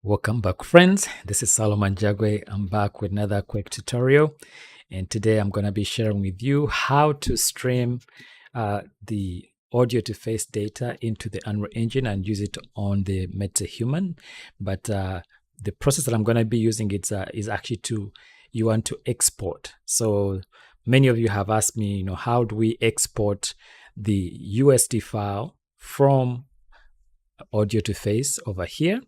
Welcome back, friends. This is Solomon Jagwe. I'm back with another quick tutorial, and today I'm going to be sharing with you how to stream the Audio2Face data into the Unreal Engine and use it on the MetaHuman. But the process that I'm going to be using is actually you want to export. So many of you have asked me, how do we export the USD file from Audio2Face over here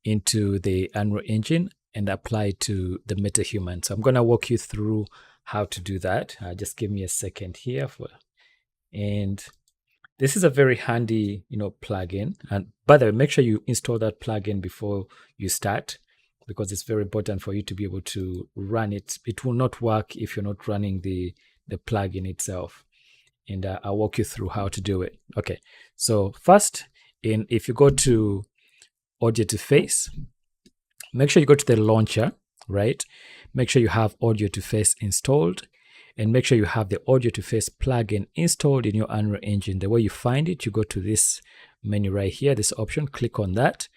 into the Unreal Engine and apply to the MetaHuman. So I'm going to walk you through how to do that. Just give me a second here and this is a very handy, plugin. And by the way, make sure you install that plugin before you start, because it's very important for you to be able to run it. It will not work if you're not running the plugin itself. And I'll walk you through how to do it. Okay, so first, if you go to Audio2Face, make sure you go to the launcher, right? Make sure you have Audio2Face installed, and make sure you have the Audio2Face plugin installed in your Unreal Engine. The way you find it, you go to this menu right here, this option, click on that,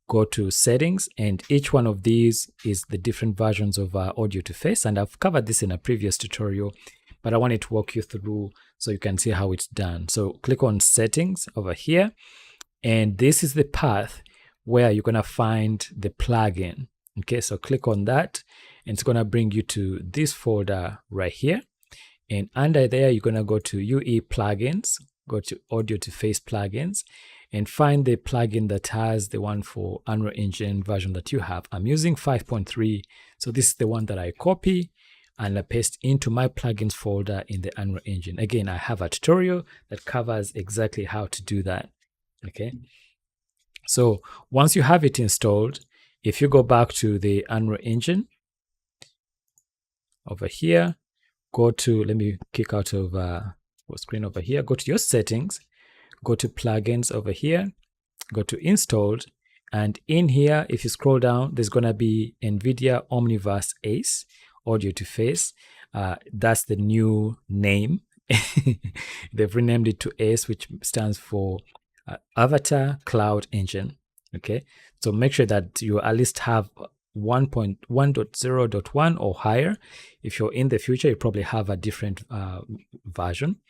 go to settings, and each one of these is the different versions of Audio2Face, and I've covered this in a previous tutorial, but I wanted to walk you through so you can see how it's done. So click on settings over here, and this is the path where you're going to find the plugin. Okay, so click on that and it's going to bring you to this folder right here, and under there you're going to go to UE plugins, go to Audio2Face plugins, and find the plugin that has the one for Unreal Engine version that you have. I'm using 5.3, so this is the one that I copy and I paste into my plugins folder in the Unreal Engine. Again, I have a tutorial that covers exactly how to do that. Okay, so once you have it installed, if you go back to the Unreal Engine over here, go to, let me kick out of screen over here, go to your settings, go to plugins over here, go to installed, and in here, if you scroll down, there's going to be NVIDIA Omniverse Ace Audio2Face. That's the new name. They've renamed it to Ace, which stands for Avatar Cloud Engine. Okay, so make sure that you at least have 1.1.0.1 or higher. If you're in the future, you probably have a different version,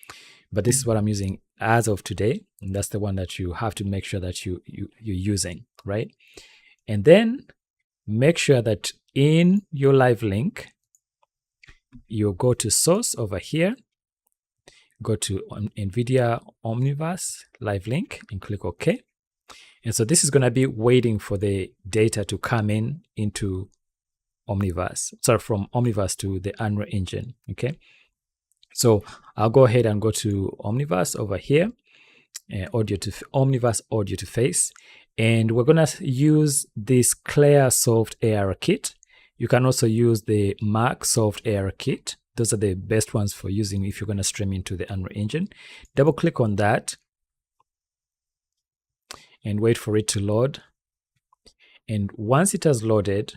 but this is what I'm using as of today, and that's the one that you have to make sure that you're using, right? And then make sure that in your live link, you go to source over here, go to NVIDIA Omniverse live link and click OK. And so this is going to be waiting for the data to come into Omniverse, sorry, from Omniverse to the Unreal Engine. Okay, so I'll go ahead and go to Omniverse over here, Omniverse Audio2Face, and we're going to use this Clear Soft AR kit. You can also use the Mac Soft AR kit. Those are the best ones for using if you're going to stream into the Unreal Engine. Double click on that and wait for it to load. And once it has loaded,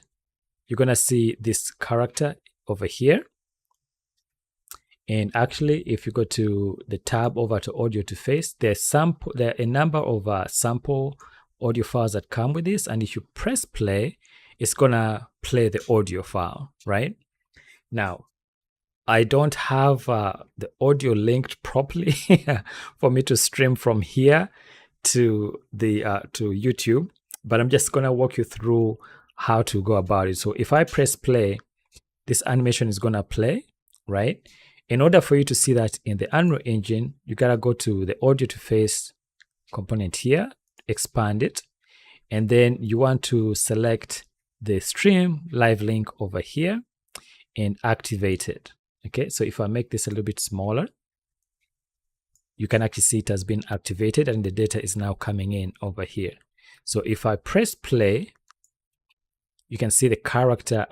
you're going to see this character over here. And actually, if you go to the tab over to Audio2Face, there are a number of sample audio files that come with this. And if you press play, it's going to play the audio file, right? Now, I don't have the audio linked properly for me to stream from here to the to YouTube, but I'm just gonna walk you through how to go about it. So if I press play, this animation is gonna play, right? In order for you to see that in the Unreal Engine, you gotta go to the Audio2Face component here, expand it, and then you want to select the stream live link over here and activate it. Okay, so if I make this a little bit smaller, you can actually see it has been activated and the data is now coming in over here. So if I press play, you can see the character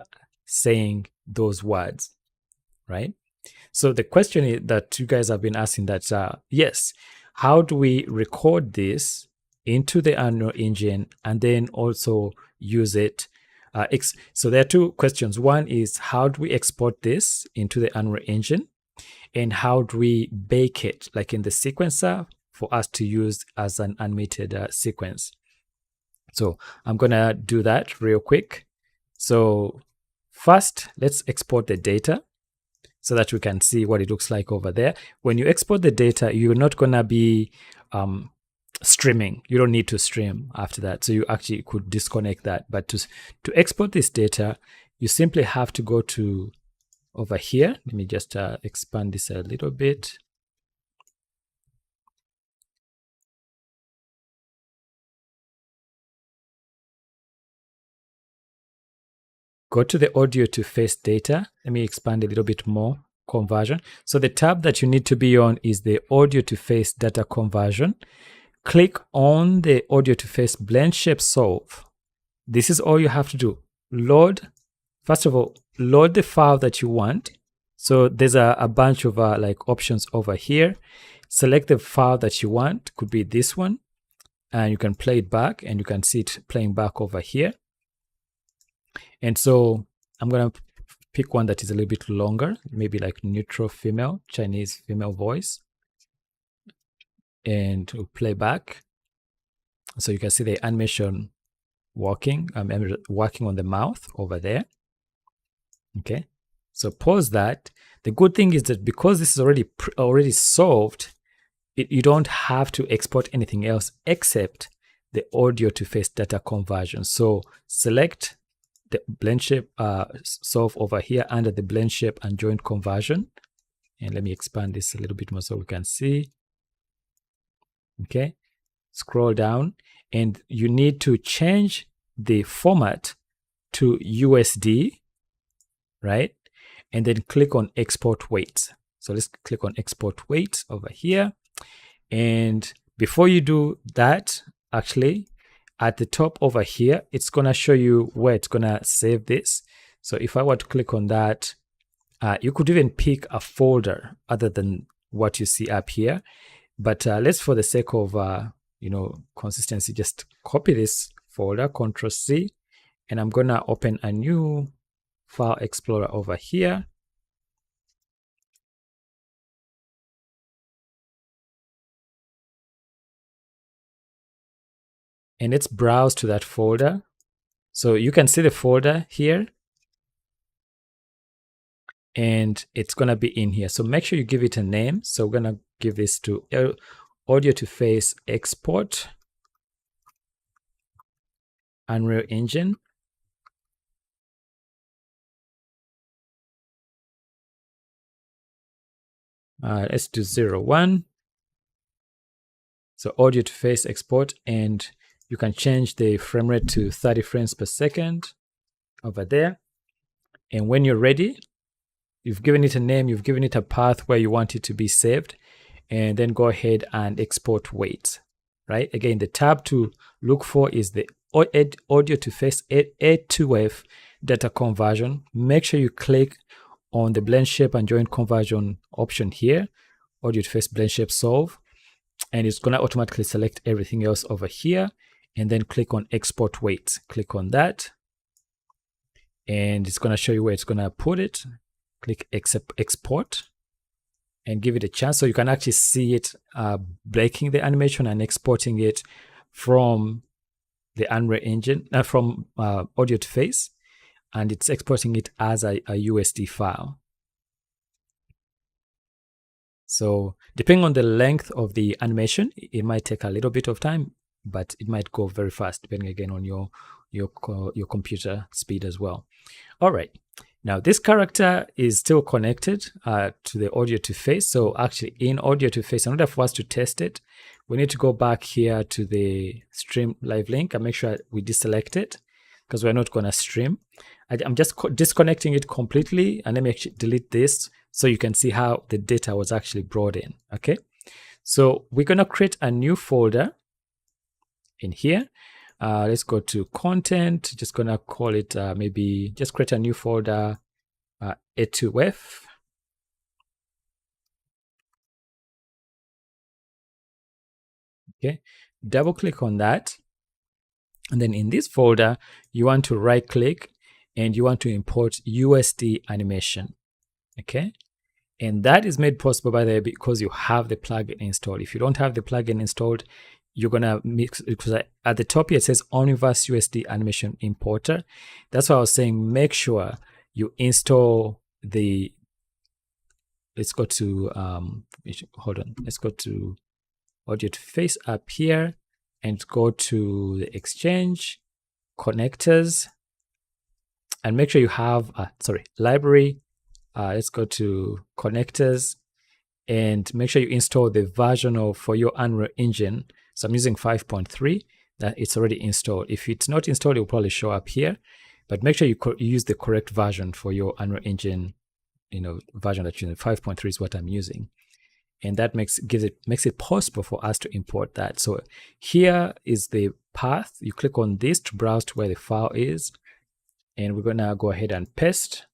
saying those words, right? So the question is that you guys have been asking that, yes, how do we record this into the Unreal Engine and then also use it? So there are two questions. One is, how do we export this into the Unreal Engine? And how do we bake it, like in the sequencer, for us to use as an animated sequence? So I'm gonna do that real quick. So first, let's export the data so that we can see what it looks like over there. When you export the data, you're not gonna be streaming. You don't need to stream after that. So you actually could disconnect that. But to export this data, you simply have to go to over here. Let me just expand this a little bit. Go to the Audio2Face data. Let me expand a little bit more. Conversion. So the tab that you need to be on is the Audio2Face data conversion. Click on the Audio2Face blend shape solve. This is all you have to do. Load, first of all, load the file that you want. So there's a bunch of like options over here. Select the file that you want. Could be this one, and you can play it back, and you can see it playing back over here. And so I'm gonna pick one that is a little bit longer, maybe like neutral female, Chinese female voice, and we'll play back. So you can see the animation working. I'm working on the mouth over there. Okay, so pause that. The good thing is that because this is already solved, you don't have to export anything else except the Audio2Face data conversion. So select the blend shape solve over here under the blend shape and joint conversion. And let me expand this a little bit more so we can see. Okay, scroll down, and you need to change the format to USD, right? And then click on export weights. So let's click on export weights over here. And before you do that, actually, at the top over here, it's going to show you where it's going to save this. So if I were to click on that, you could even pick a folder other than what you see up here. But let's, for the sake of consistency, just copy this folder, Ctrl+C, and I'm going to open a new file explorer over here. And let's browse to that folder. So you can see the folder here, and it's going to be in here. So make sure you give it a name. So we're going to give this to Audio2Face export Unreal Engine. Let's do 01. So Audio2Face export, and you can change the frame rate to 30 frames per second over there. And when you're ready, you've given it a name, you've given it a path where you want it to be saved, and then go ahead and export weights, right? Again, the tab to look for is the Audio2Face A2F data conversion. Make sure you click on the blend shape and joint conversion option here, Audio2Face blend shape solve, and it's going to automatically select everything else over here, and then click on export weights. Click on that, and it's going to show you where it's going to put it. Click export and give it a chance so you can actually see it breaking the animation and exporting it from the Unreal Engine, from Audio2Face, and it's exporting it as a USD file. So depending on the length of the animation, it might take a little bit of time, but it might go very fast, depending again on your computer speed as well. All right. Now this character is still connected to the Audio2Face. So actually in Audio2Face, in order for us to test it, we need to go back here to the stream live link and make sure we deselect it because we're not going to stream. I'm just disconnecting it completely, and let me actually delete this so you can see how the data was actually brought in. Okay, so we're going to create a new folder in here. Let's go to content, just going to call it maybe just create a new folder, A2F. Okay, double click on that. And then in this folder, you want to right click and you want to import USD animation. Okay, and that is made possible by the way because you have the plugin installed. If you don't have the plugin installed, you're gonna mix, because at the top here it says Omniverse USD animation importer. That's why I was saying make sure you install the, let's go to hold on, let's go to Audio2Face up here and go to the exchange connectors, and make sure you have library. Let's go to connectors and make sure you install the version of for your Unreal Engine. So I'm using 5.3, that it's already installed. If it's not installed, it will probably show up here, but make sure you use the correct version for your Unreal Engine, version that you're using. 5.3 is what I'm using. And that makes it possible for us to import that. So here is the path. You click on this to browse to where the file is, and we're gonna go ahead and paste.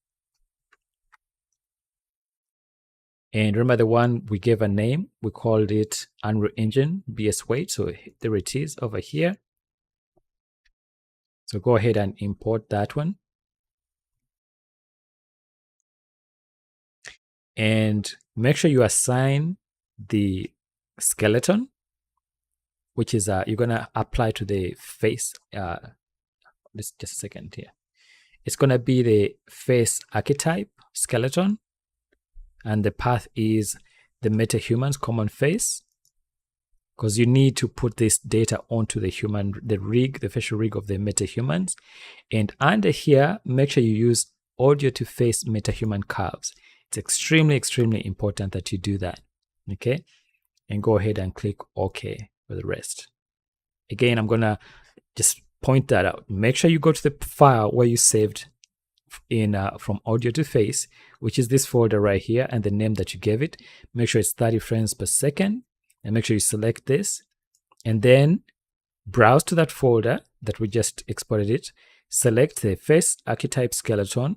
And remember the one we gave a name, we called it Unreal Engine BS Weight. So there it is over here. So go ahead and import that one. And make sure you assign the skeleton, which is you're gonna apply to the face. Let's just a second here. It's gonna be the face archetype skeleton, and the path is the MetaHuman's common face, because you need to put this data onto the human, the facial rig of the MetaHumans. And under here, make sure you use Audio2Face MetaHuman curves. It's extremely, extremely important that you do that. Okay, and go ahead and click OK for the rest. Again, I'm gonna just point that out. Make sure you go to the file where you saved in from Audio2Face, which is this folder right here, and the name that you gave it. Make sure it's 30 frames per second, and make sure you select this, and then browse to that folder that we just exported it. Select the face archetype skeleton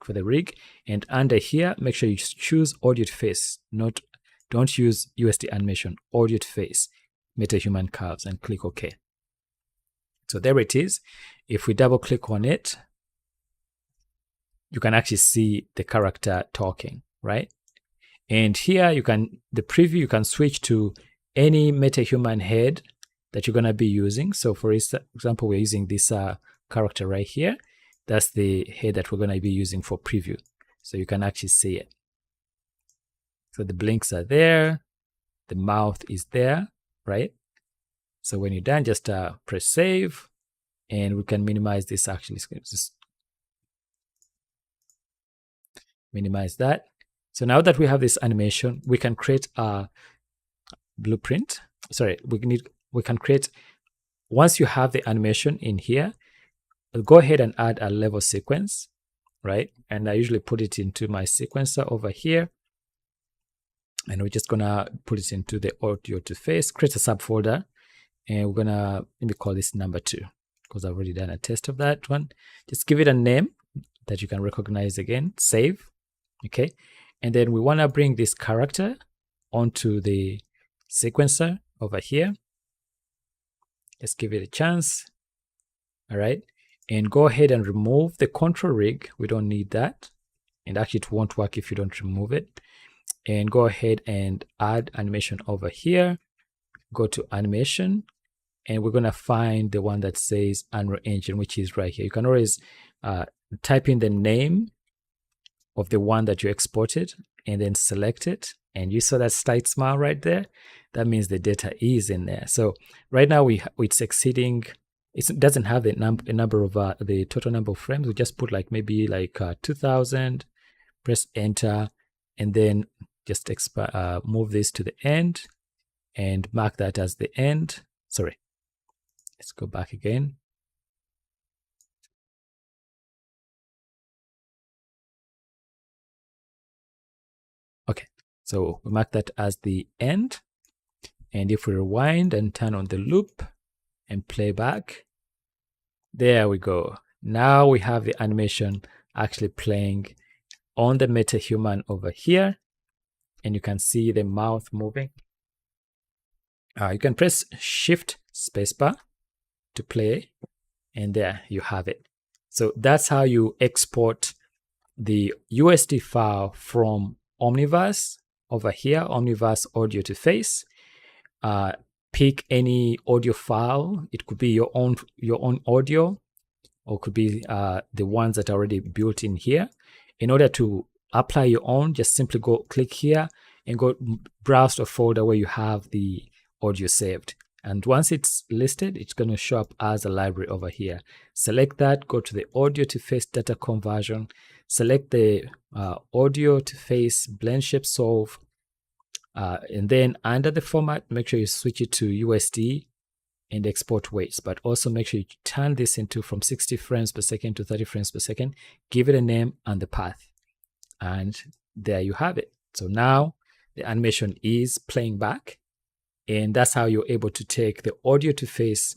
for the rig, and under here make sure you choose Audio2Face. Don't use USD animation, Audio2Face MetaHuman curves, and click OK. So there it is. If we double click on it, you can actually see the character talking, right? And here the preview, you can switch to any MetaHuman head that you're going to be using. So for example, we're using this character right here. That's the head that we're going to be using for preview. So you can actually see it. So the blinks are there. The mouth is there, right? So when you're done, just press save, and we can minimize this actually. Just minimize that. So now that we have this animation, we can create a blueprint. Sorry, we can create, once you have the animation in here, go ahead and add a level sequence, right? And I usually put it into my sequencer over here. And we're just gonna put it into the Audio2Face, create a subfolder, and we're gonna maybe call this number 2, because I've already done a test of that one. Just give it a name that you can recognize again, save, okay? And then we wanna bring this character onto the sequencer over here. Let's give it a chance, all right? And go ahead and remove the control rig. We don't need that. And actually it won't work if you don't remove it. And go ahead and add animation over here. Go to animation, and we're going to find the one that says Unreal Engine, which is right here. You can always type in the name of the one that you exported and then select it. And you saw that slight smile right there. That means the data is in there. So right now it's exceeding, it doesn't have the number of the total number of frames. We just put like maybe like 2000, press enter, and then just move this to the end and mark that as the end. Sorry, let's go back again. Okay, so we mark that as the end. And if we rewind and turn on the loop and play back, there we go. Now we have the animation actually playing on the MetaHuman over here, and you can see the mouth moving. You can press Shift Spacebar to play, and there you have it. So that's how you export the USD file from Omniverse over here, Omniverse Audio2Face, pick any audio file. It could be your own audio, or could be the ones that are already built in here. In order to apply your own, just simply go click here and go browse a folder where you have the audio saved. And once it's listed, it's going to show up as a library over here. Select that, go to the Audio2Face data conversion, select the Audio2Face blend shape solve, and then under the format, make sure you switch it to USD and export weights, but also make sure you turn this into from 60 frames per second to 30 frames per second, give it a name and the path. And there you have it. So now the animation is playing back, and that's how you're able to take the Audio2Face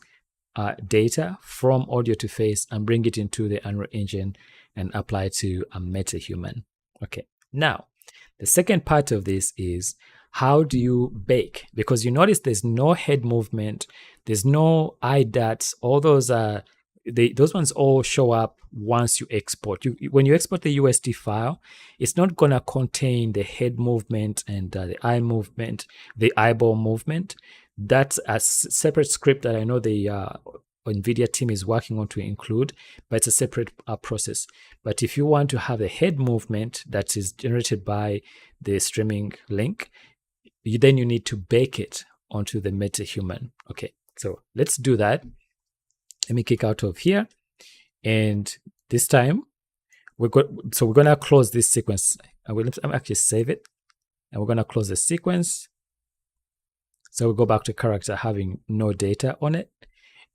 data from Audio2Face and bring it into the Unreal Engine and apply it to a MetaHuman. Okay, now the second part of this is how do you bake? Because you notice there's no head movement, there's no eye dots. All those those ones all show up once you export. When you export the USD file, it's not gonna contain the head movement and the eye movement, the eyeball movement. That's a separate script that I know the NVIDIA team is working on to include, but it's a separate process. But if you want to have the head movement that is generated by the streaming link, then you need to bake it onto the MetaHuman. Okay, so let's do that. Let me kick out of here, and this time we're gonna close this sequence. I'm actually save it, and we're gonna close the sequence. So we'll go back to character having no data on it,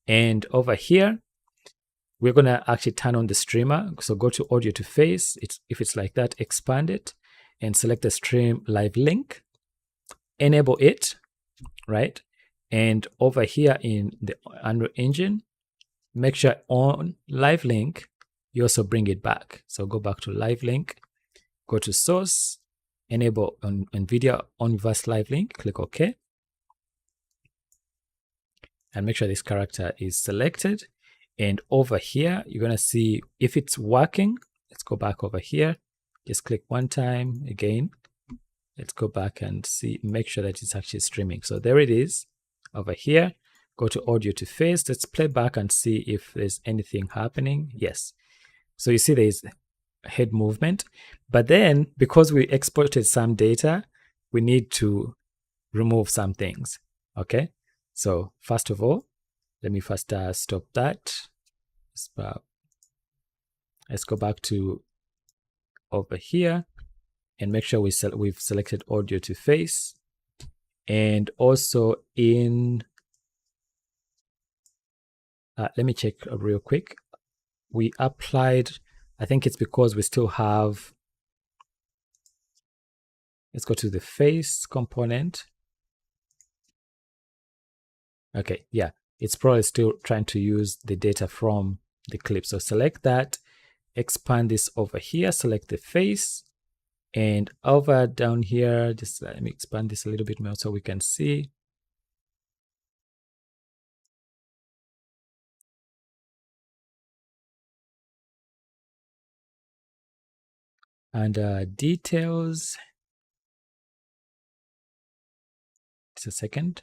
and over here we're gonna actually turn on the streamer. So go to Audio2Face. If it's like that, expand it and select the stream live link. Enable it, right? And over here in the Unreal Engine, make sure on live link, you also bring it back. So go back to live link, go to source, enable on NVIDIA omniverse live link, click OK. And make sure this character is selected. And over here, you're going to see if it's working. Let's go back over here. Just click one time again. Let's go back and see, make sure that it's actually streaming. So there it is over here. Go to Audio2Face. Let's play back and see if there's anything happening. Yes. So you see there's head movement. But then because we exported some data, we need to remove some things. Okay. So first of all, let me first stop that. Let's go back to over here and make sure we've selected Audio2Face. And also in, let me check real quick. We applied, I think it's because we still have, let's go to the face component. Okay, yeah, it's probably still trying to use the data from the clip. So select that, expand this over here, select the face, and over down here, just let me expand this a little bit more so we can see. And details, just a second.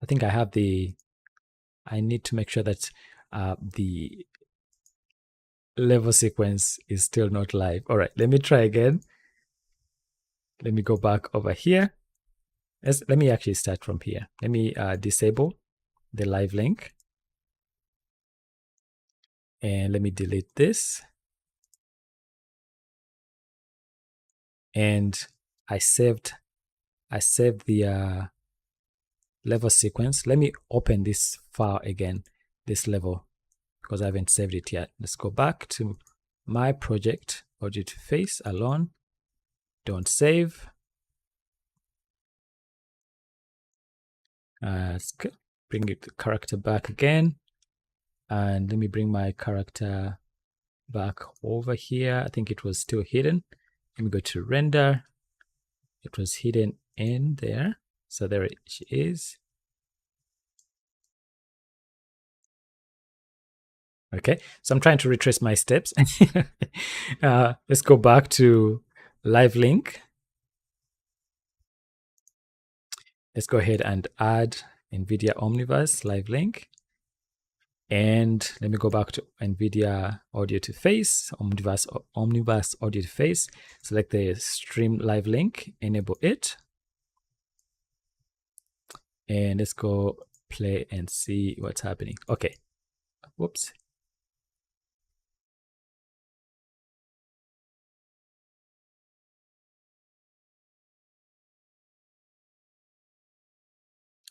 I think I have I need to make sure that the level sequence is still not live. All right, let me try again. Let me go back over here. Let me actually start from here. Let me disable the live link. And let me delete this. And I saved the level sequence. Let me open this file again, this level, because I haven't saved it yet. Let's go back to my project, Audio2Face alone. Don't save. Let's bring the character back again. And let me bring my character back over here. I think it was still hidden. Let me go to render. It was hidden in there. So there she is. Okay, so I'm trying to retrace my steps. Let's go back to live link. let's go ahead and add NVIDIA Omniverse live link. And let me go back to NVIDIA Audio2Face, Omniverse Audio2Face. Select the stream live link, enable it. And let's go play and see what's happening. Okay. Whoops.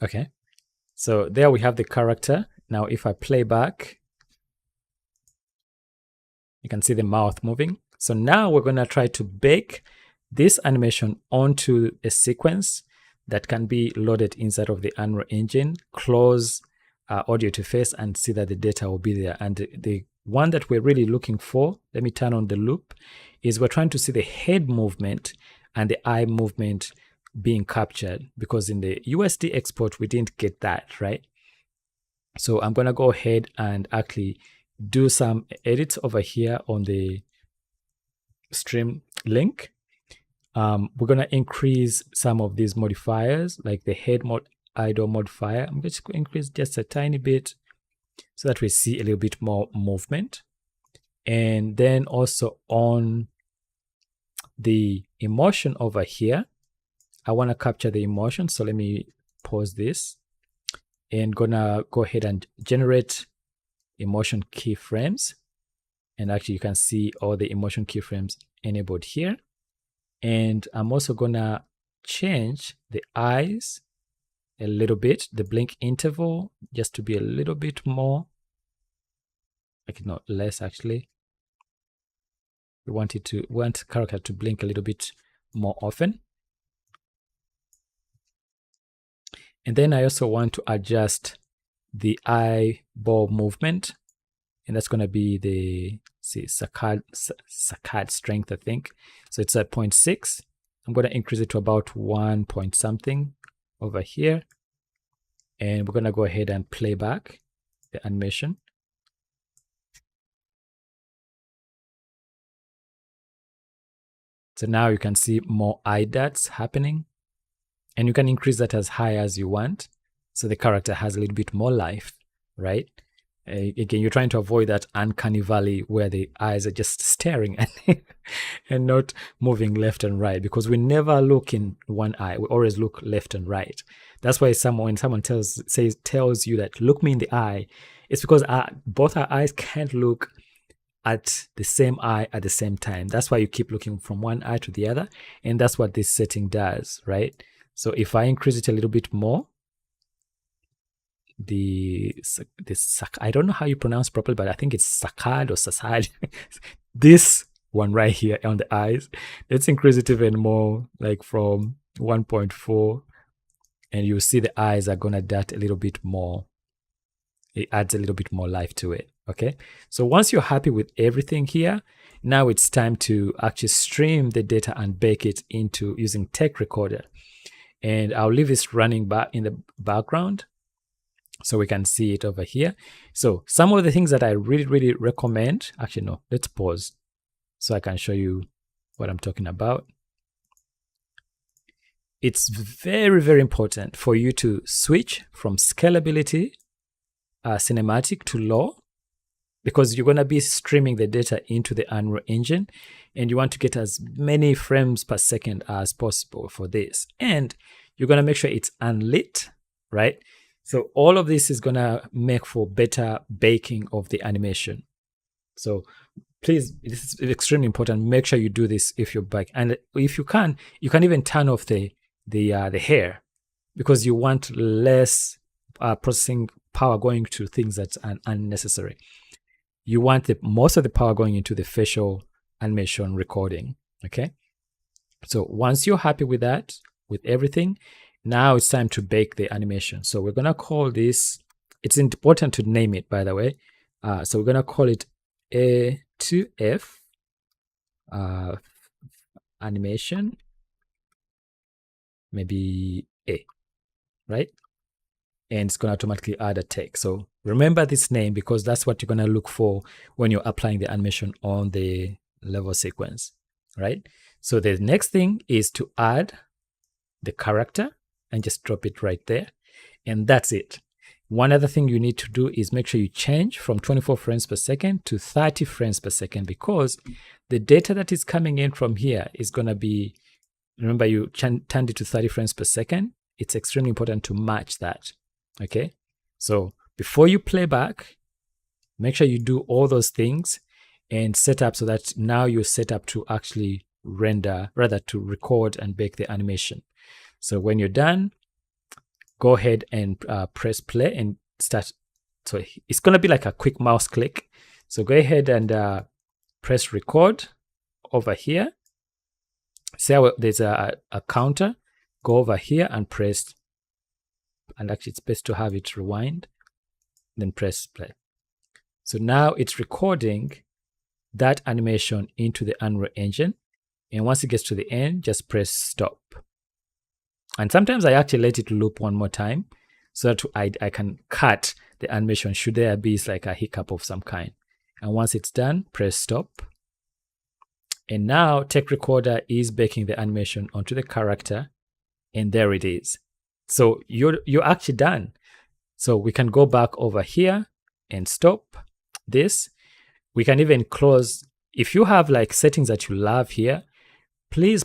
Okay. So there we have the character. Now, if I play back, you can see the mouth moving. So now we're going to try to bake this animation onto a sequence that can be loaded inside of the Unreal Engine, close Audio2Face, and see that the data will be there. And the one that we're really looking for, let me turn on the loop, is we're trying to see the head movement and the eye movement being captured, because in the USD export, we didn't get that, right? So I'm going to go ahead and actually do some edits over here on the stream link. We're going to increase some of these modifiers, like the head idle modifier. I'm going to increase just a tiny bit so that we see a little bit more movement. And then also on the emotion over here, I want to capture the emotion. So let me pause this and gonna go ahead and generate emotion keyframes. And actually you can see all the emotion keyframes enabled here. And I'm also gonna change the eyes a little bit, the blink interval, just to be a little bit more, like not less actually. We want character to blink a little bit more often. And then I also want to adjust the eyeball movement, and that's going to be the saccade strength, I think. So it's at 0.6. I'm going to increase it to about 1 point something over here. And we're going to go ahead and play back the animation. So now you can see more eye dots happening. And you can increase that as high as you want, so the character has a little bit more life, right? Again, you're trying to avoid that uncanny valley where the eyes are just staring at and not moving left and right, because we never look in one eye. We always look left and right. That's why when someone tells you that look me in the eye, it's because both our eyes can't look at the same eye at the same time. That's why you keep looking from one eye to the other, and that's what this setting does, right? So if I increase it a little bit more, I don't know how you pronounce properly, but I think it's saccade or saccade. This one right here on the eyes, let's increase it even more, like from 1.4, and you see the eyes are gonna dart a little bit more. It adds a little bit more life to it. Okay, so once you're happy with everything here, now it's time to actually stream the data and bake it into using Tech Recorder. And I'll leave this running back in the background so we can see it over here. So some of the things that I really recommend, actually no, let's pause so I can show you what I'm talking about. It's very important for you to switch from scalability cinematic to low, because you're going to be streaming the data into the Unreal Engine, and you want to get as many frames per second as possible for this. And you're going to make sure it's unlit, right? So all of this is going to make for better baking of the animation. So please, this is extremely important. Make sure you do this if you're back. And if you can even turn off the hair, because you want less processing power going to things that's unnecessary. You want most of the power going into the facial animation recording. Okay, so once you're happy with that, with everything, now it's time to bake the animation. So we're gonna call this, it's important to name it, by the way. So we're gonna call it A2F animation, maybe A, right? And it's going to automatically add a text. So remember this name, because that's what you're going to look for when you're applying the animation on the level sequence, right? So the next thing is to add the character, and just drop it right there. And that's it. One other thing you need to do is make sure you change from 24 frames per second to 30 frames per second, because the data that is coming in from here is going to be, remember you turned it to 30 frames per second. It's extremely important to match that. Okay. So before you play back, make sure you do all those things and set up so that now you're set up to actually render, rather to record and bake the animation. So when you're done, go ahead and press play and start. So it's going to be like a quick mouse click. So go ahead and press record over here. See how there's a counter. Go over here and press, and actually it's best to have it rewind, then press play. So now it's recording that animation into the Unreal Engine. And once it gets to the end, just press stop. And sometimes I actually let it loop one more time so that I can cut the animation should there be like a hiccup of some kind. And once it's done, press stop. And now Tech Recorder is baking the animation onto the character, and there it is. So you're actually done. So we can go back over here and stop this. We can even close. If you have like settings that you love here, please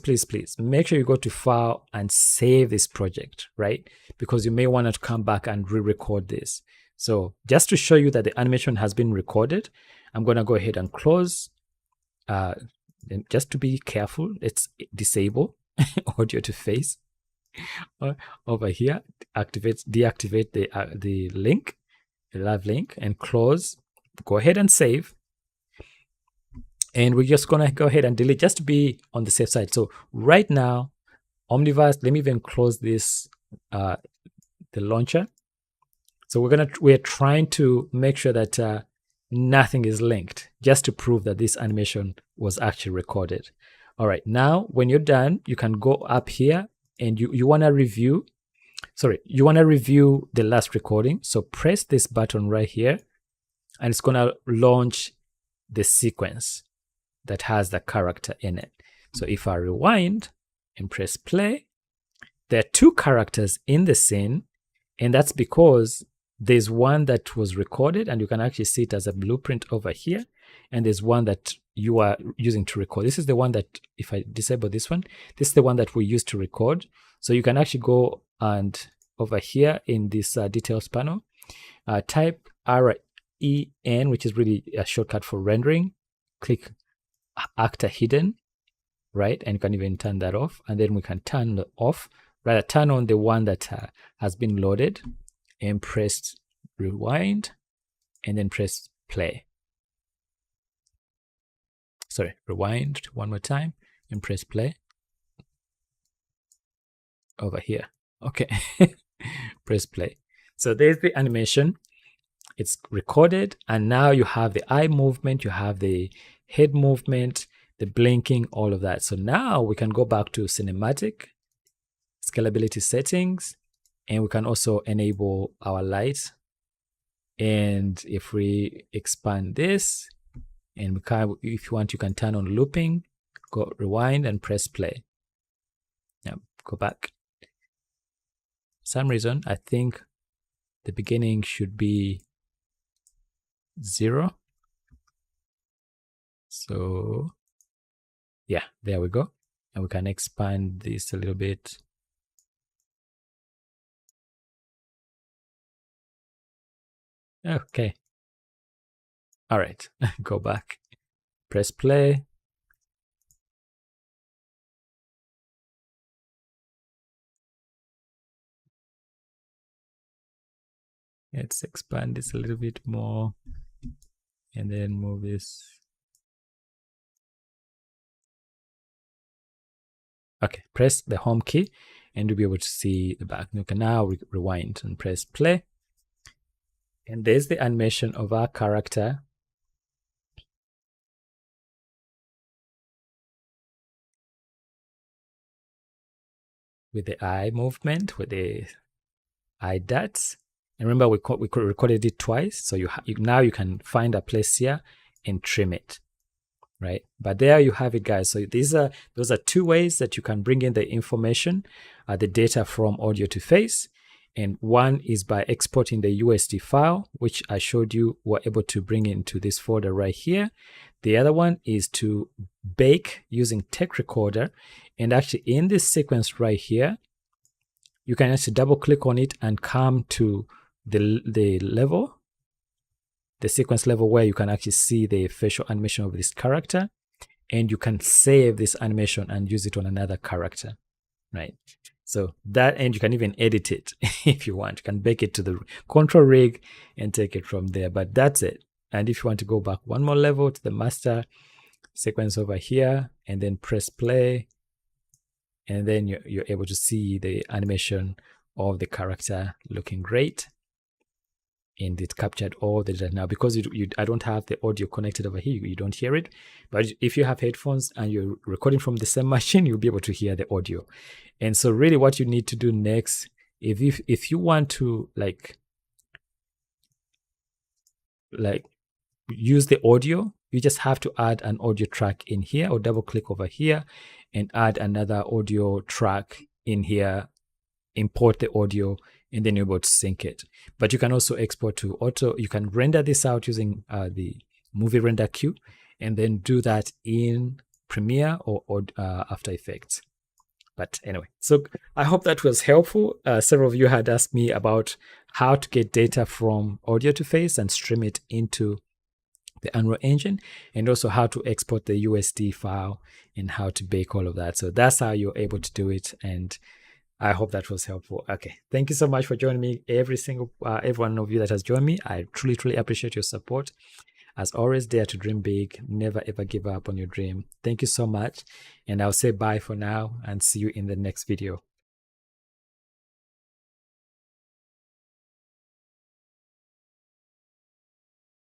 make sure you go to File and save this project, right? Because you may want to come back and re-record this. So just to show you that the animation has been recorded, I'm going to go ahead and close. Just to be careful, let's disable Audio2Face over here. Deactivate the link, the live link, and close. Go ahead and save. And we're just going to go ahead and delete just to be on the safe side. So right now, Omniverse, let me even close this, the launcher. So we're trying to make sure that nothing is linked, just to prove that this animation was actually recorded. All right, now when you're done, you can go up here and you want to review, you want to review the last recording. So press this button right here, and it's going to launch the sequence that has the character in it. So if I rewind and press play, there are two characters in the scene, and that's because there's one that was recorded, and you can actually see it as a blueprint over here, and there's one that you are using to record. This is the one that, if I disable this one, this is the one that we use to record. So you can actually go and over here in this details panel, type REN, which is really a shortcut for rendering. Click actor hidden, right? And you can even turn that off, and then we can turn off, rather turn on the one that has been loaded, and press rewind, and then press play. Rewind one more time and press play over here. Okay. Press play. So there's the animation. It's recorded, and now you have the eye movement, you have the head movement, the blinking, all of that. So now we can go back to cinematic, scalability settings, and we can also enable our lights. And if we expand this, and we can, if you want, you can turn on looping, go rewind and press play. Now go back. For some reason, I think the beginning should be 0. So yeah, there we go. And we can expand this a little bit. Okay. All right, go back, press play. Let's expand this a little bit more and then move this. Okay, press the home key and you'll be able to see the back. You can now rewind and press play. And there's the animation of our character. With the eye movement, with the eye dots. And remember, we recorded it twice. So now you can find a place here and trim it. right? But there you have it, guys. So those are two ways that you can bring in the information, the data from Audio2Face. And one is by exporting the USD file, which I showed you we're able to bring into this folder right here. The other one is to bake using Text Recorder. And actually in this sequence right here, you can actually double click on it and come to the level, the sequence level, where you can actually see the facial animation of this character, and you can save this animation and use it on another character, right? So that, and you can even edit it if you want. You can bake it to the control rig and take it from there, but that's it. And if you want to go back one more level to the master sequence over here and then press play, and then you're able to see the animation of the character looking great. And it captured all the data. Now, because I don't have the audio connected over here, you don't hear it. But if you have headphones and you're recording from the same machine, you'll be able to hear the audio. And so really what you need to do next, if you want to like use the audio, you just have to add an audio track in here, or double click over here and add another audio track in here, import the audio, and then you're able to sync it. But you can also export to auto. You can render this out using the movie render queue, and then do that in Premiere or After Effects. But anyway, so I hope that was helpful. Several of you had asked me about how to get data from Audio2Face and stream it into the Unreal Engine, and also how to export the USD file and how to bake all of that. So that's how you're able to do it, and I hope that was helpful. Okay, thank you so much for joining me. Every one of you that has joined me, I truly appreciate your support. As always, dare to dream big. Never ever give up on your dream. Thank you so much, and I'll say bye for now and see you in the next video.